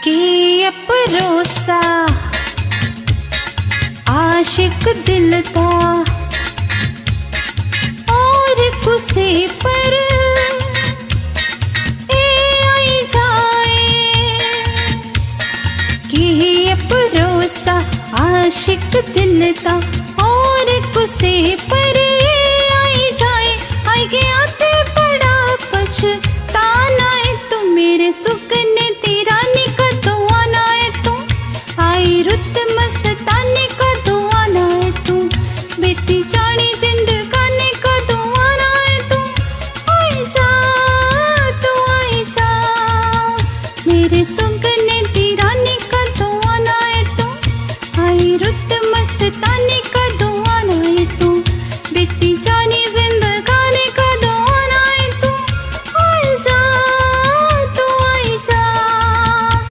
कि परोसा आशिक दिल था और कुसे पर आई जाए कि परोसा आशिक दिल था और कुसे पर